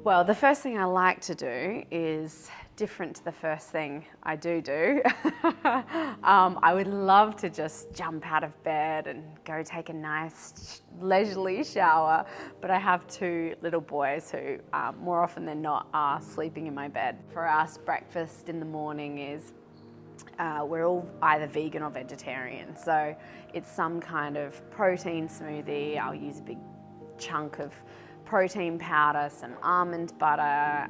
Well, the first thing I like to do is different to the first thing I do. I would love to just jump out of bed and go take a nice leisurely shower, but I have two little boys who more often than not are sleeping in my bed. For us, breakfast in the morning is we're all either vegan or vegetarian, so it's some kind of protein smoothie. I'll use a big chunk of protein powder, some almond butter,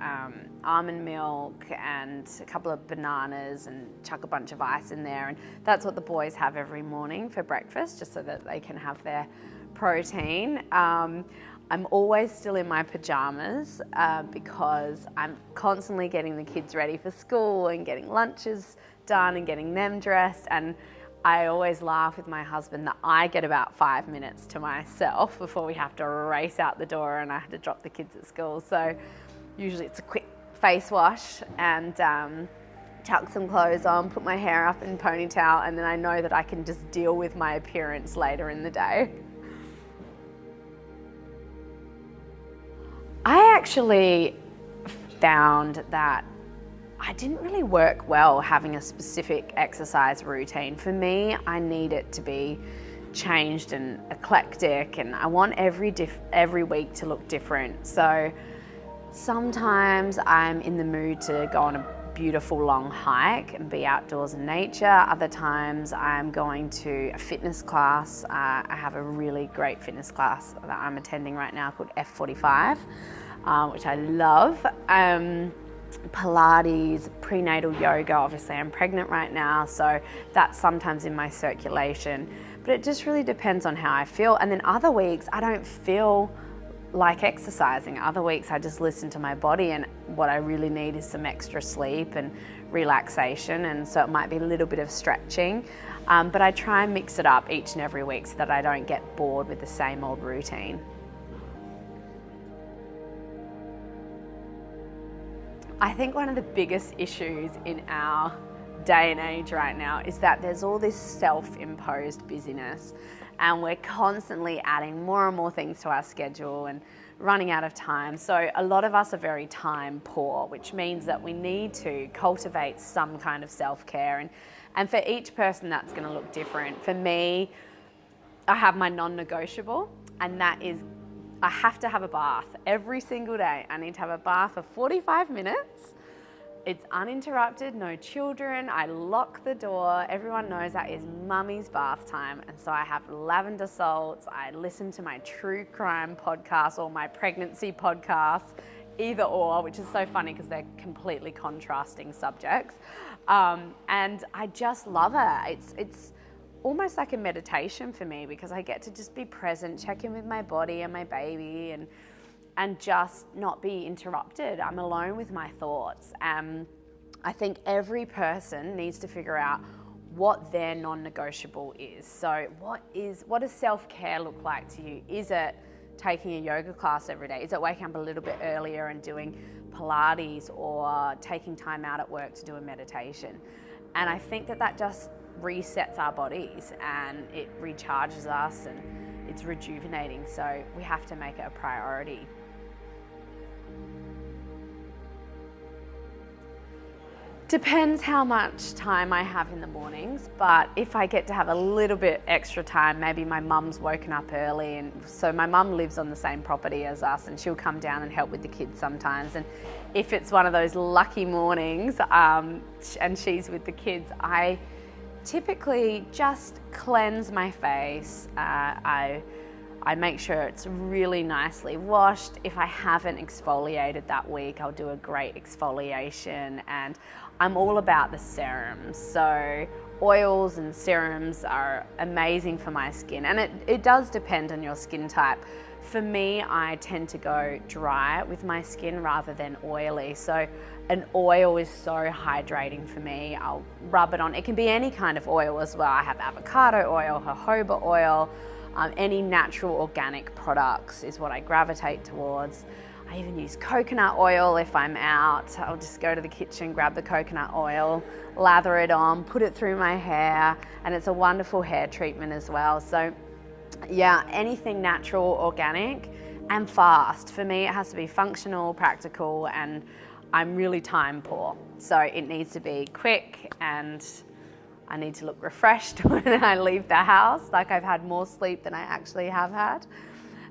almond milk, and a couple of bananas, and chuck a bunch of ice in there. And that's what the boys have every morning for breakfast, just so that they can have their protein. I'm always still in my pajamas because I'm constantly getting the kids ready for school and getting lunches done and getting them dressed. And I always laugh with my husband that I get about 5 minutes to myself before we have to race out the door and I have to drop the kids at school. So usually it's a quick face wash and chuck some clothes on, put my hair up in a ponytail, and then I know that I can just deal with my appearance later in the day. I actually found that I didn't really work well having a specific exercise routine. For me, I need it to be changed and eclectic, and I want every week to look different. So sometimes I'm in the mood to go on a beautiful long hike and be outdoors in nature. Other times I'm going to a fitness class. I have a really great fitness class that I'm attending right now called F45, which I love. Pilates, prenatal yoga. Obviously I'm pregnant right now, so that's sometimes in my circulation, but it just really depends on how I feel. And then other weeks I don't feel like exercising. Other weeks I just listen to my body, and what I really need is some extra sleep and relaxation, and so it might be a little bit of stretching, but I try and mix it up each and every week so that I don't get bored with the same old routine. I think one of the biggest issues in our day and age right now is that there's all this self-imposed busyness, and we're constantly adding more and more things to our schedule and running out of time. So a lot of us are very time poor, which means that we need to cultivate some kind of self-care, and for each person that's going to look different. For me, I have my non-negotiable, and that is I have to have a bath every single day. I need to have a bath for 45 minutes. It's uninterrupted, no children. I lock the door. Everyone knows that is mummy's bath time. And so I have lavender salts. I listen to my true crime podcast or my pregnancy podcast, either or, which is so funny because they're completely contrasting subjects. And I just love it. It's almost like a meditation for me, because I get to just be present, check in with my body and my baby, and just not be interrupted. I'm alone with my thoughts. I think every person needs to figure out what their non-negotiable is. So what does self-care look like to you? Is it taking a yoga class every day? Is it waking up a little bit earlier and doing Pilates, or taking time out at work to do a meditation? And I think that just resets our bodies and it recharges us and it's rejuvenating. So we have to make it a priority. Depends how much time I have in the mornings, but if I get to have a little bit extra time, maybe my mum's woken up early, and so my mum lives on the same property as us, and she'll come down and help with the kids sometimes. And if it's one of those lucky mornings and she's with the kids, I typically just cleanse my face. I make sure it's really nicely washed. If I haven't exfoliated that week, I'll do a great exfoliation, and I'm all about the serums. So oils and serums are amazing for my skin, and it does depend on your skin type. For me, I tend to go dry with my skin rather than oily. So an oil is so hydrating for me. I'll rub it on. It can be any kind of oil as well. I have avocado oil, jojoba oil, any natural organic products is what I gravitate towards. I even use coconut oil if I'm out. I'll just go to the kitchen, grab the coconut oil, lather it on, put it through my hair, and it's a wonderful hair treatment as well. So Yeah, anything natural, organic, and fast. For me, it has to be functional, practical, and I'm really time poor. So it needs to be quick, and I need to look refreshed when I leave the house, like I've had more sleep than I actually have had.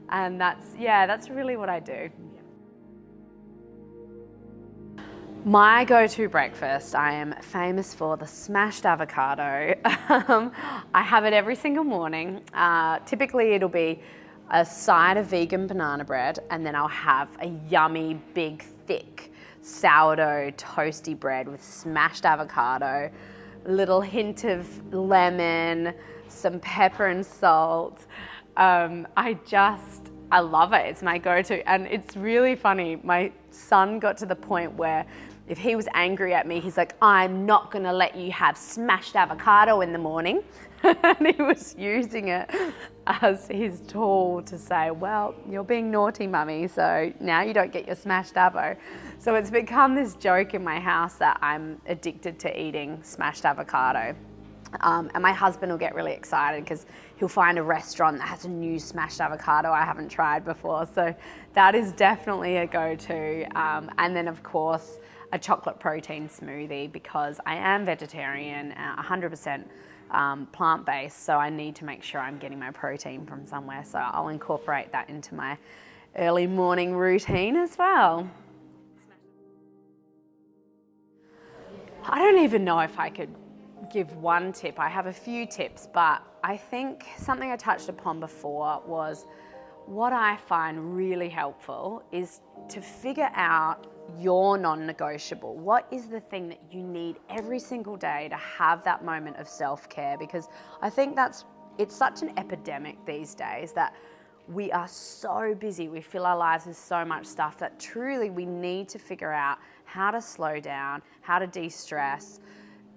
And that's really what I do. My go-to breakfast, I am famous for the smashed avocado. I have it every single morning. Typically it'll be a side of vegan banana bread, and then I'll have a yummy, big, thick sourdough toasty bread with smashed avocado, a little hint of lemon, some pepper and salt. I love it. It's my go-to. And it's really funny. My son got to the point where if he was angry at me, he's like, I'm not going to let you have smashed avocado in the morning. And he was using it as his tool to say, well, you're being naughty, mummy, so now you don't get your smashed avo. So it's become this joke in my house that I'm addicted to eating smashed avocado. And my husband will get really excited because he'll find a restaurant that has a new smashed avocado I haven't tried before. So that is definitely a go-to. And then of course, a chocolate protein smoothie, because I am vegetarian, 100% plant-based. So I need to make sure I'm getting my protein from somewhere. So I'll incorporate that into my early morning routine as well. I don't even know if I could give one tip. I have a few tips, but I think something I touched upon before was what I find really helpful is to figure out your non-negotiable. What is the thing that you need every single day to have that moment of self-care? Because I think it's such an epidemic these days that we are so busy, we fill our lives with so much stuff that truly we need to figure out how to slow down, how to de-stress,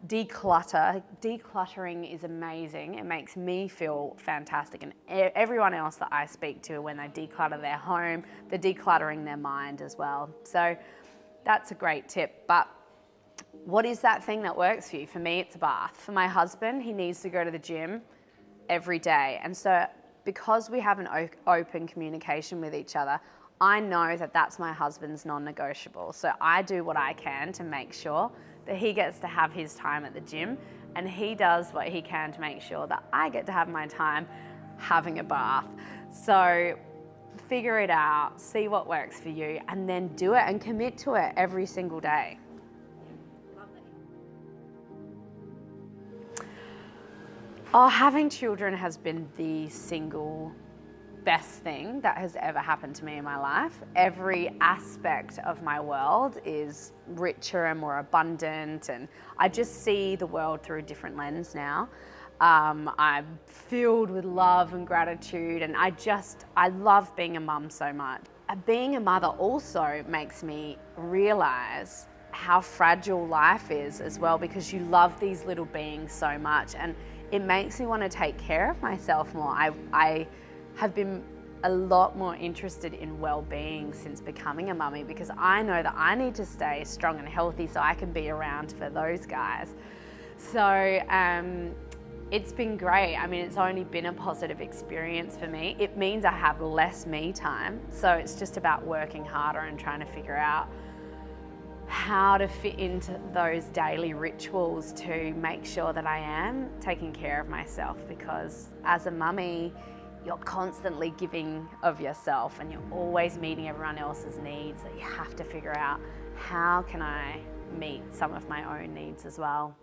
declutter. Decluttering is amazing. It makes me feel fantastic, and everyone else that I speak to, when they declutter their home, they're decluttering their mind as well. So that's a great tip. But what is that thing that works for you? For me, it's a bath. For my husband, he needs to go to the gym every day. And so because we have an open communication with each other, I know that that's my husband's non-negotiable. So I do what I can to make sure that he gets to have his time at the gym, and he does what he can to make sure that I get to have my time having a bath. So figure it out, see what works for you, and then do it and commit to it every single day. Oh, having children has been the single best thing that has ever happened to me in my life. Every aspect of my world is richer and more abundant, and I just see the world through a different lens now. I'm filled with love and gratitude, and I love being a mum so much. Being a mother also makes me realize how fragile life is as well, because you love these little beings so much, and it makes me want to take care of myself more. I have been a lot more interested in well-being since becoming a mummy, because I know that I need to stay strong and healthy so I can be around for those guys. So it's been great. I mean, it's only been a positive experience for me. It means I have less me time. So it's just about working harder and trying to figure out how to fit into those daily rituals to make sure that I am taking care of myself, because as a mummy, you're constantly giving of yourself and you're always meeting everyone else's needs, that you have to figure out, how can I meet some of my own needs as well?